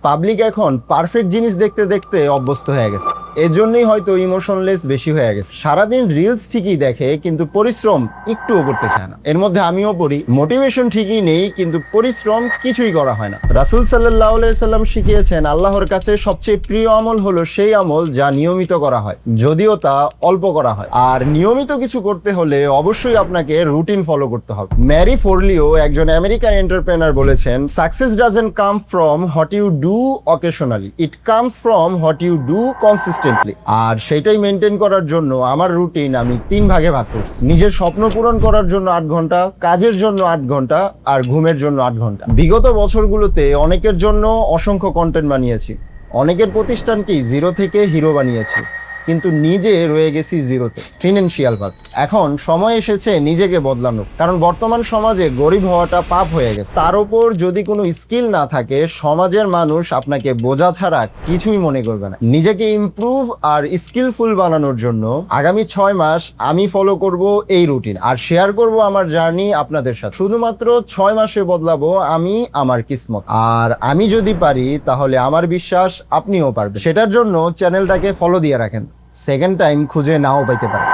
Public এখন perfect জিনিস দেখতে দেখতে অভ্যস্ত হয়ে গেছে, এজন্যই হয়তো ইমোশনলেস বেশি হয়ে গেছে। সারাদিন রিলস ঠিকই দেখে কিন্তু পরিশ্রম একটুও করতে চায় না। এর মধ্যে আমিও পড়ি, মোটিভেশন ঠিকই নেই কিন্তু পরিশ্রম কিছুই করা হয় না। রাসূল সাল্লাল্লাহু আলাইহি সাল্লাম শিখিয়েছেন আল্লাহর কাছে সবচেয়ে প্রিয় আমল হলো সেই আমল যা নিয়মিত করা হয়, যদিও তা অল্প করা হয়। আর নিয়মিত কিছু করতে হলে অবশ্যই আপনাকে রুটিন ফলো করতে হবে। ম্যারি ফোরলিও, একজন আমেরিকান এন্টারপ্রেনার, বলেছেন success doesn't come from what you do occasionally, it comes from what you do consistently. আর সেটাই মেনটেন করার জন্য আমার রুটিন আমি 3 ভাগে ভাগ করছি। নিজের স্বপ্ন পূরণ করার জন্য 8 ঘন্টা, কাজের জন্য 8 ঘন্টা, আর ঘুমের জন্য 8 ঘন্টা। বিগত বছরগুলোতে অনেকের জন্য অসংখ্য কন্টেন্ট বানিয়েছি, অনেকের প্রতিষ্ঠানকে জিরো থেকে হিরো বানিয়েছি, কিন্তু নিজে রয়ে গেছি জিরোতে, ফিনান্সিয়াল ভাবে। এখন সময় এসেছে নিজেকে বদলানোর, কারণ বর্তমান সমাজে গরিব হওয়াটা পাপ হয়ে গেছে। তার উপর যদি কোনো স্কিল না থাকে, সমাজের মানুষ আপনাকে বোঝা ছাড়া কিছুই মনে করবে না। নিজেকে ইমপ্রুভ আর স্কিলফুল বানানোর জন্য আগামী 6 মাস আমি ফলো করব এই রুটিন, আর শেয়ার করব আমার জার্নি আপনাদের সাথে। শুধুমাত্র 6 মাসে বদলাবো আমি আমার কিসমত, আর আমি যদি পারি তাহলে আমার বিশ্বাস আপনিও পারবেন। সেটার জন্য চ্যানেলটাকে ফলো দিয়ে রাখেন, সেকেন্ড টাইম খুঁজে নাও পাইতে পারে।